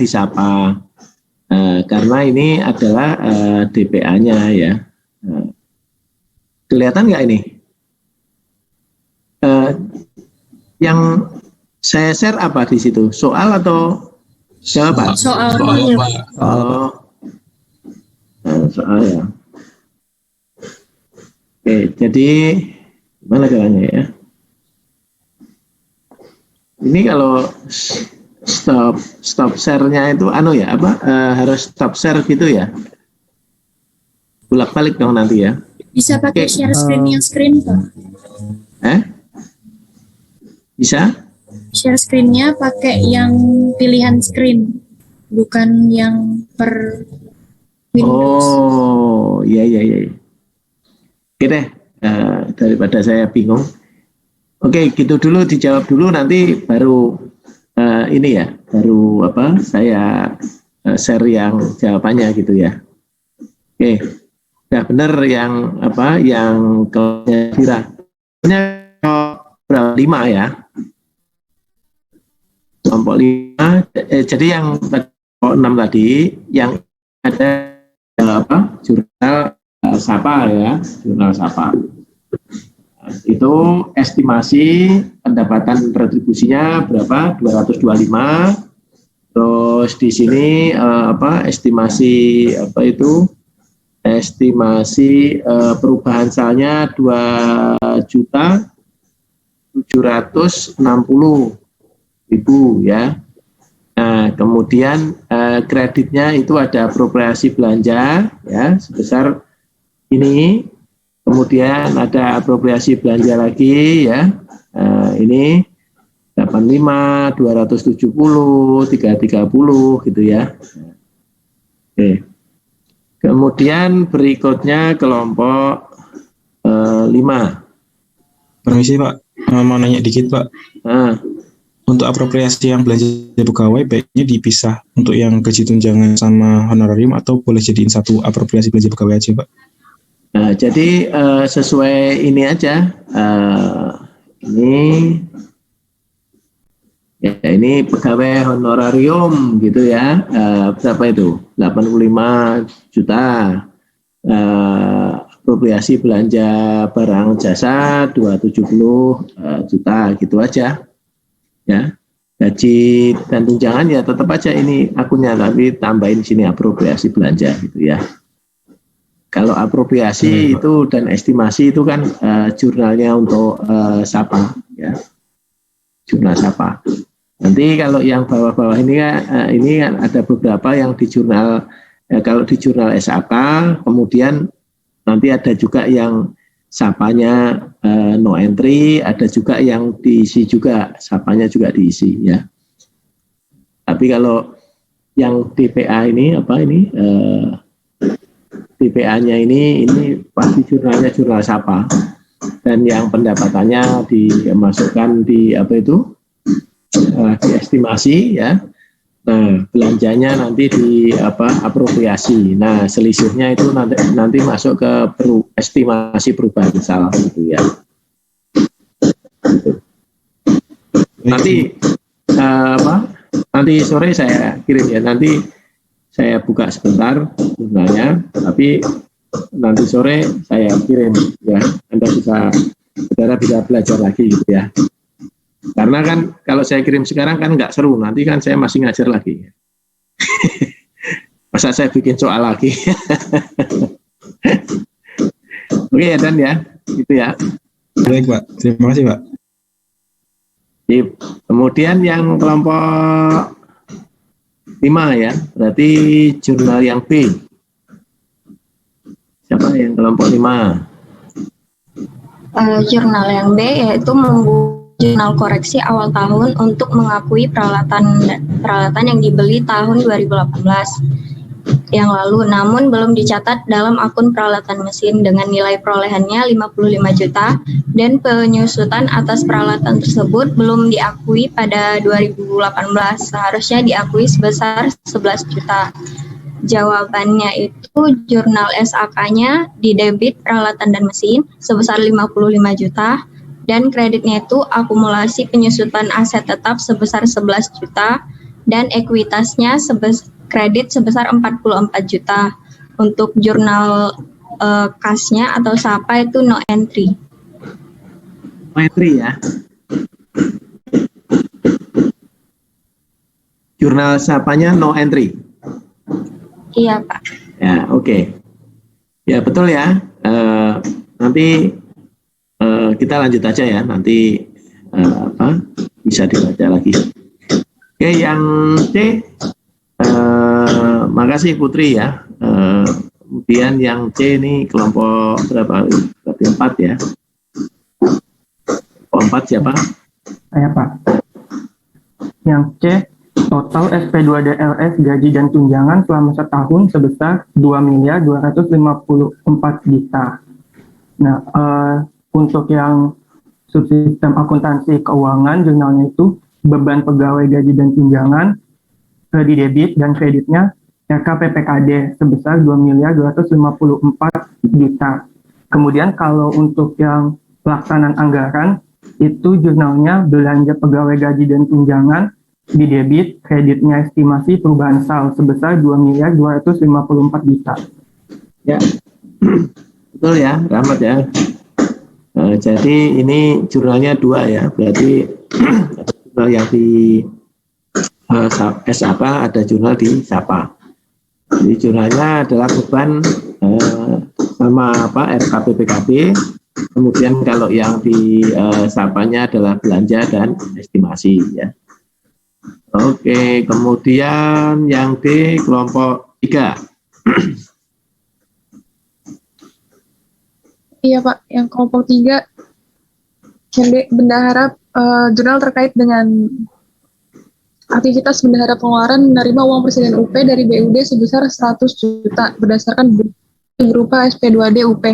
disapa. Karena ini adalah DPA-nya ya. Kelihatan nggak ini? Yang saya share apa di situ? Soal atau jawaban? Soal. Soal ya. Oke, jadi gimana caranya ya? Ini kalau stop share-nya itu harus stop share gitu ya? Bolak-balik dong nanti ya. Bisa pakai share screen Pak. Bisa? Share screen-nya pakai yang pilihan screen, bukan yang per Windows. Oh, iya. Oke deh, daripada saya bingung. Oke, gitu dulu, dijawab dulu, nanti baru saya share yang jawabannya gitu ya. Oke, udah bener yang kelasnya berapa 5 ya? Kelompok 5, jadi yang kelompok 6 tadi yang ada jurnal Sapa ya, jurnal Sapa. Itu estimasi pendapatan retribusinya berapa? 225. Terus di sini estimasi perubahan salnya 2.760.000 ya. Nah, kemudian kreditnya itu ada apropriasi belanja ya sebesar ini, kemudian ada apropriasi belanja lagi ya, ini 85, 270, 330 gitu ya. Oke. Kemudian berikutnya kelompok 5. Permisi Pak, mau nanya dikit Pak. Untuk apropriasi yang belanja pegawai baiknya dipisah untuk yang gaji tunjangan sama honorarium atau boleh jadiin satu apropriasi belanja pegawai aja Pak? Nah, jadi sesuai ini aja, ini pegawai honorarium gitu ya, berapa itu? 85 juta, apropriasi belanja barang jasa 270 juta gitu aja ya. Gaji dan tunjangan ya tetap aja ini akunnya, tapi tambahin sini apropriasi belanja gitu ya. Kalau apropriasi itu dan estimasi itu kan jurnalnya untuk Sapa ya, jurnal Sapa. Nanti kalau yang bawah-bawah ini kan ada beberapa yang di jurnal, kalau di jurnal SAK, kemudian nanti ada juga yang Sapanya no entry, ada juga yang diisi juga, Sapanya juga diisi ya. Tapi kalau yang DPA ini DPA-nya ini pasti jurnalnya jurnal Sapa, dan yang pendapatannya dimasukkan di estimasi ya. Nah, belanjanya nanti di apropriasi. Nah, selisihnya itu nanti masuk ke estimasi perubahan sal gitu ya. Gitu. Nanti sore saya kirim ya. Nanti saya buka sebentar jurnalnya, tapi nanti sore saya kirim ya. Saudara bisa belajar lagi gitu ya. Karena kan kalau saya kirim sekarang kan nggak seru, nanti kan saya masih ngajar lagi. Masa saya bikin soal lagi. Oke ya Dan ya, gitu ya. Baik Pak, terima kasih Pak. Kemudian yang kelompok 5 ya, berarti jurnal yang B. Siapa yang kelompok 5? Jurnal yang B yaitu membuat jurnal koreksi awal tahun untuk mengakui peralatan yang dibeli tahun 2018 yang lalu, namun belum dicatat dalam akun peralatan mesin dengan nilai perolehannya 55 juta dan penyusutan atas peralatan tersebut belum diakui pada 2018, seharusnya diakui sebesar 11 juta. Jawabannya itu jurnal SAK-nya didebit peralatan dan mesin sebesar 55 juta dan kreditnya itu akumulasi penyusutan aset tetap sebesar 11 juta dan ekuitasnya kredit sebesar 44 juta. Untuk jurnal kasnya atau SAPA itu no entry. No entry ya. Jurnal SAPA-nya no entry. Iya, Pak. Ya, oke. Ya, betul ya. Nanti kita lanjut aja ya. Nanti bisa dibaca lagi. Oke, yang C, makasih Putri ya. Kemudian yang C ini kelompok berapa? Berarti 4 ya. Kelompok 4 siapa? Saya, Pak. Yang C, total SP2DLS gaji dan tunjangan selama setahun sebesar 2.254 juta. Nah, untuk yang subsistem akuntansi keuangan, jurnalnya itu beban pegawai gaji dan tunjangan di debit dan kreditnya RKPPKD sebesar 2.254 juta. Kemudian kalau untuk yang pelaksanaan anggaran, itu jurnalnya belanja pegawai gaji dan tunjangan di debit, kreditnya estimasi perubahan sal sebesar 2.254 juta. Ya, betul ya, Rahmat ya. Jadi ini jurnalnya 2 ya, berarti jurnal yang di SAPA, ada jurnal di SAPA. Jadi jurnalnya adalah beban sama RKPPKB. Kemudian kalau yang di SAPA-nya adalah belanja dan estimasi ya. Oke, kemudian yang D kelompok 3. Iya Pak, yang kelompok 3 yang D, bendahara jurnal terkait dengan aktivitas bendahara pengeluaran menerima uang Presiden UP dari BUD sebesar 100 juta berdasarkan berupa SP2D UP.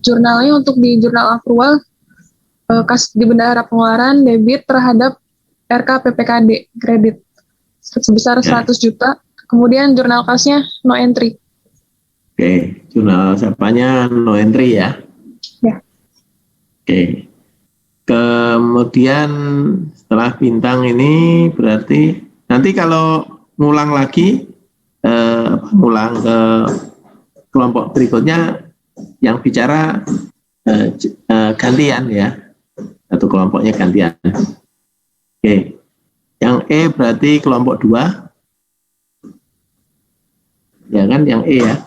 Jurnalnya untuk di jurnal akrual kas di bendahara pengeluaran debit terhadap RKPPKD kredit sebesar 100 juta. Kemudian jurnal kasnya no entry. Oke, jurnal SAPA-nya no entry ya. Ya. Oke. Kemudian setelah bintang ini berarti nanti kalau ngulang lagi, ngulang ke kelompok berikutnya yang bicara gantian ya, satu kelompoknya gantian. Oke, yang E berarti kelompok 2, ya kan, yang E ya.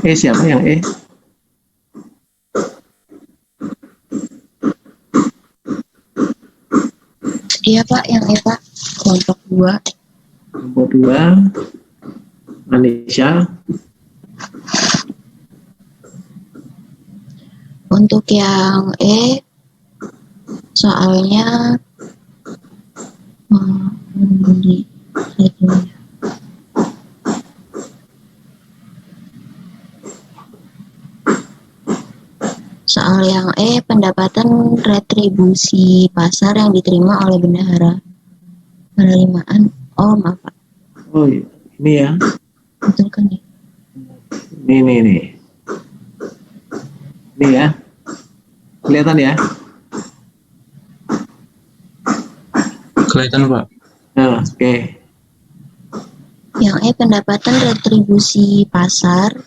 Siapa yang E? Iya Pak, yang E Pak, kelompok 2. Kelompok 2, Manisha. Untuk yang E, soalnya soal yang E, pendapatan retribusi pasar yang diterima oleh bendahara penerimaan. Oh maaf Pak. Oh iya, ini ya. Betul kan ya? Ini ya. Kelihatan ya? Kelihatan Pak. Nah, oke. Yang E, pendapatan retribusi pasar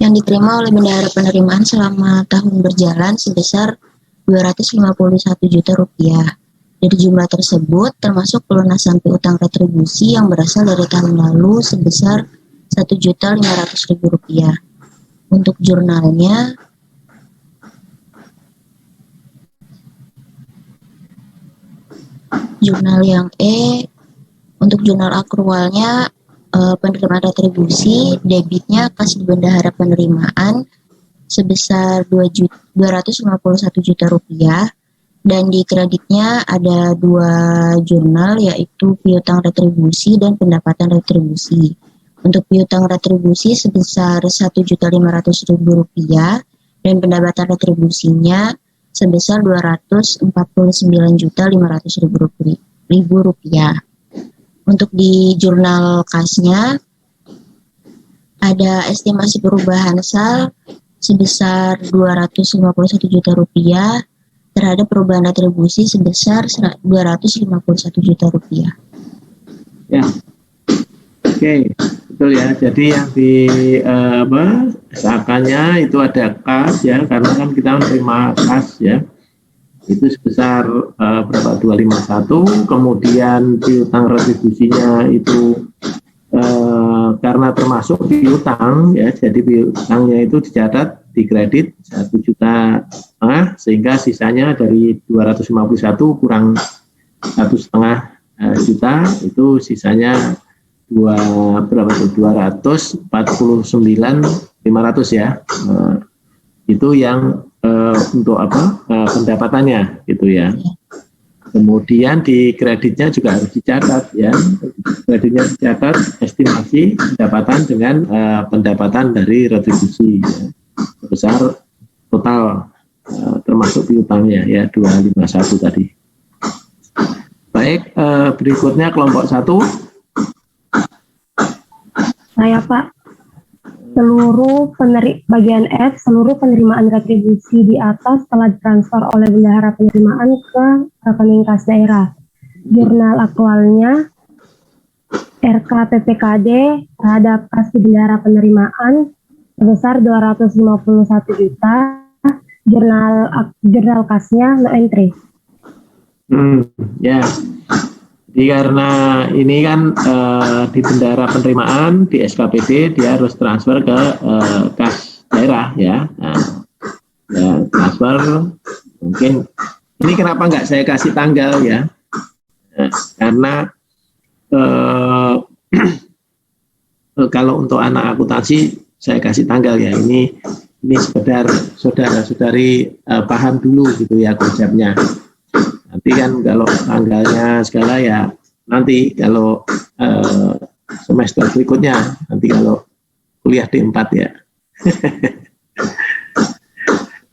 yang diterima oleh bendahara penerimaan selama tahun berjalan sebesar 251 juta rupiah. Dari jumlah tersebut termasuk pelunasan piutang retribusi yang berasal dari tahun lalu sebesar 1.500.000 rupiah. Untuk jurnalnya jurnal yang E, untuk jurnal akrualnya penerimaan retribusi, debitnya kas di bendahara penerimaan sebesar 251 juta rupiah, dan di kreditnya ada 2 jurnal, yaitu piutang retribusi dan pendapatan retribusi. Untuk piutang retribusi sebesar 1.500.000 rupiah dan pendapatan retribusinya sebesar 249.500.000 rupiah. Untuk di jurnal kasnya ada estimasi perubahan sal sebesar 251 juta rupiah terhadap perubahan retribusi sebesar 251 juta rupiah. Ya, oke, betul ya. Jadi yang di SAK-nya itu ada kas ya, karena kan kita menerima kas ya. Itu sebesar berapa? 251, kemudian piutang retribusinya itu karena termasuk piutang ya, jadi piutangnya itu dicatat di kredit 1,5 juta, sehingga sisanya dari 251 kurang 1,5 juta itu sisanya 249.500 ya. Itu yang untuk pendapatannya gitu ya. Kemudian di kreditnya juga harus dicatat ya. Kreditnya dicatat estimasi pendapatan dengan pendapatan dari retribusi ya. Sebesar total termasuk piutangnya ya 251 tadi. Baik, berikutnya kelompok 1. Saya Pak, bagian F, seluruh penerimaan retribusi di atas telah ditransfer oleh bendahara penerimaan ke rekening kas daerah. Jurnal aktualnya RKPPKD terhadap kas di bendahara penerimaan sebesar 251 juta. Jurnal kasnya no entry. Ya. Jadi karena ini kan di bendahara penerimaan di SKPD dia harus transfer ke kas daerah ya. Nah, ya transfer mungkin ini kenapa nggak saya kasih tanggal ya? Nah, karena kalau untuk anak akuntansi saya kasih tanggal ya. Ini sekedar saudara-saudari paham dulu gitu ya konsepnya. Nanti kan kalau tanggalnya segala ya nanti kalau semester berikutnya, nanti kalau kuliah D4 ya.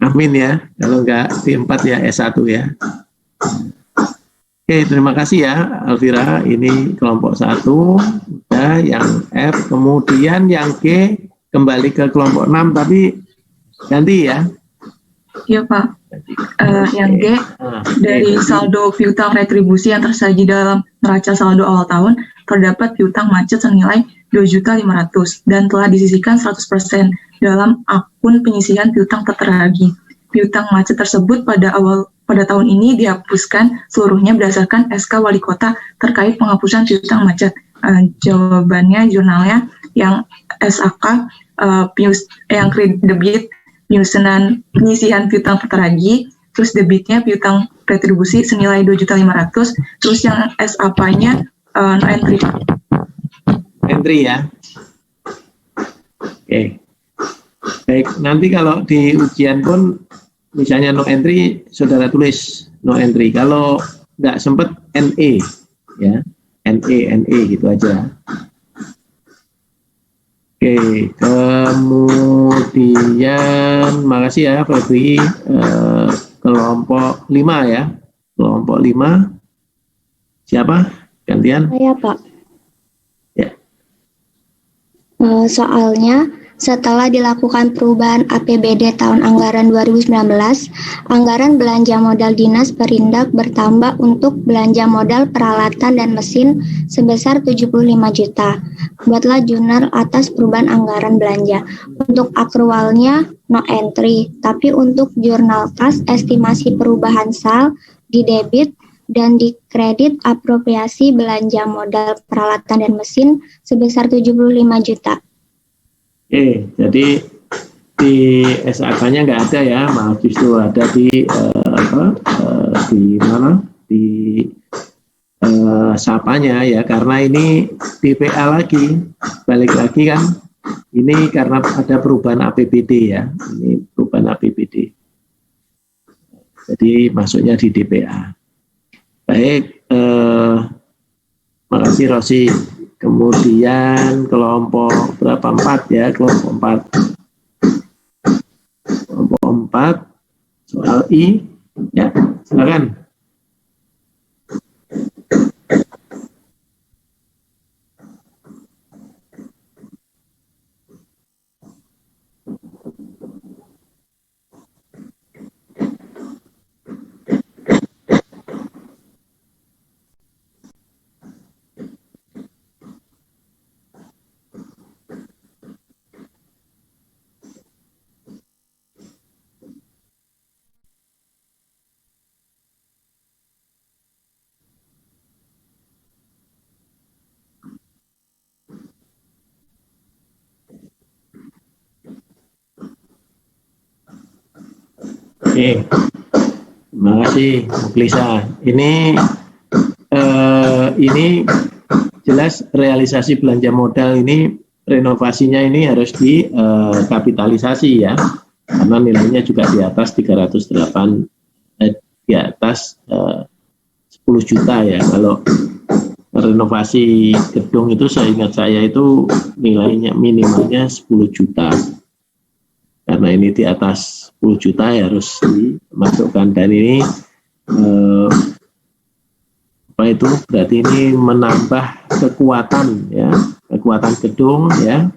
Amin ya, kalau enggak D4 ya S1 ya. Oke, terima kasih ya Alvira, ini kelompok 1, udah yang F, kemudian yang G kembali ke kelompok 6 tapi ganti ya. Iya Pak. Yang G dari saldo piutang retribusi yang tersaji dalam neraca saldo awal tahun terdapat piutang macet senilai 2.500.000 dan telah disisihkan 100% dalam akun penyisihan piutang tertagih. Piutang macet tersebut pada tahun ini dihapuskan seluruhnya berdasarkan SK Wali Kota terkait penghapusan piutang macet. Jawabannya jurnalnya yang SAK yang kredit debit penyusunan penyisihan piutang tertagih, terus debitnya piutang retribusi senilai 2.500.000, terus yang SAP-nya no entry. Entry ya. Oke. Baik, nanti kalau di ujian pun misalnya no entry, saudara tulis no entry. Kalau nggak sempat NE ya, NE gitu aja. Oke, kemudian makasih ya Febri, kelompok 5 ya, kelompok 5, siapa gantian? Saya Pak. Ya. Soalnya setelah dilakukan perubahan APBD tahun anggaran 2019, anggaran belanja modal dinas Perindak bertambah untuk belanja modal peralatan dan mesin sebesar 75 juta. Buatlah jurnal atas perubahan anggaran belanja. Untuk akrualnya no entry, tapi untuk jurnal kas estimasi perubahan sal di debit dan di kredit apropriasi belanja modal peralatan dan mesin sebesar 75 juta. Oke, jadi di SAK-nya nggak ada ya, maaf, justru ada di di mana, di SAPA-nya ya, karena ini DPA lagi, balik lagi kan, ini karena ada perubahan APBD ya, ini perubahan APBD, jadi masuknya di DPA. Baik, makasih Rosi. Kemudian kelompok berapa? 4 ya, kelompok 4. Kelompok 4 soal I ya, silakan. Oke, terima kasih Lisa. Ini jelas realisasi belanja modal ini, renovasinya ini harus dikapitalisasi ya, karena nilainya juga di atas 308, di atas 10 juta ya. Kalau renovasi gedung itu seingat saya itu nilainya minimalnya 10 juta. Karena ini di atas 10 juta ya harus dimasukkan, dan ini itu berarti ini menambah kekuatan ya, kekuatan gedung ya,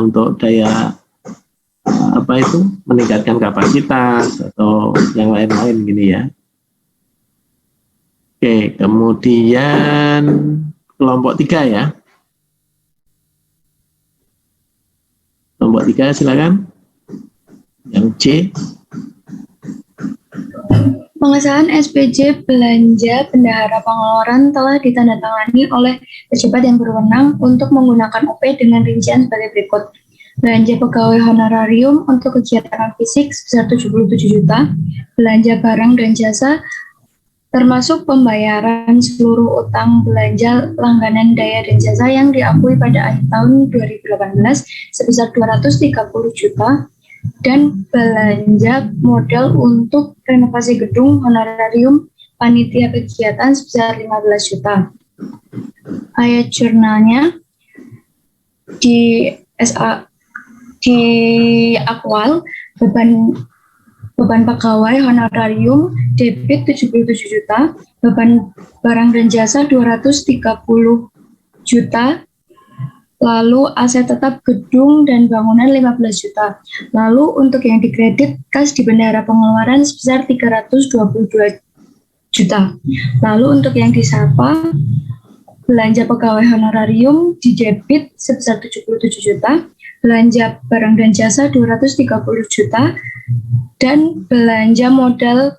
untuk daya meningkatkan kapasitas atau yang lain-lain gini ya. Oke, kemudian kelompok 3 ya. Kelompok 3 silakan. Yang C. Pengesahan SPJ belanja bendahara pengeluaran telah ditandatangani oleh pejabat yang berwenang untuk menggunakan UP dengan rincian sebagai berikut. Belanja pegawai honorarium untuk kegiatan fisik sebesar 77 juta, belanja barang dan jasa termasuk pembayaran seluruh utang belanja langganan daya dan jasa yang diakui pada akhir tahun 2018 sebesar 230 juta, dan belanja modal untuk renovasi gedung honorarium panitia kegiatan sebesar 15 juta. Ayat jurnalnya di akwal beban pegawai honorarium debit 77 juta, beban barang dan jasa 230 juta, lalu aset tetap gedung dan bangunan 15 juta. Lalu untuk yang dikredit kas di bendahara pengeluaran sebesar 322 juta. Lalu untuk yang disapa belanja pegawai honorarium di debit sebesar 77 juta, belanja barang dan jasa 230 juta, dan belanja modal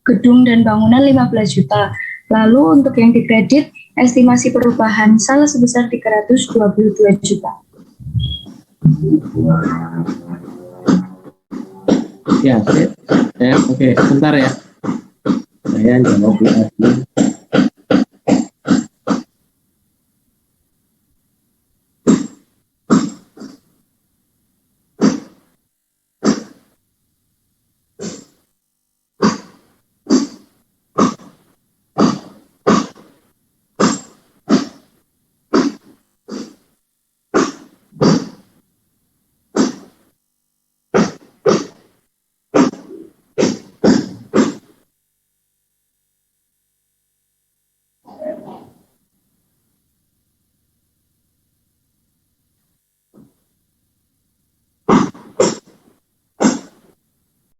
gedung dan bangunan 15 juta. Lalu untuk yang dikredit, estimasi perubahan sal sebesar 322 juta. Ya, oke, sebentar ya. Saya jawab lagi.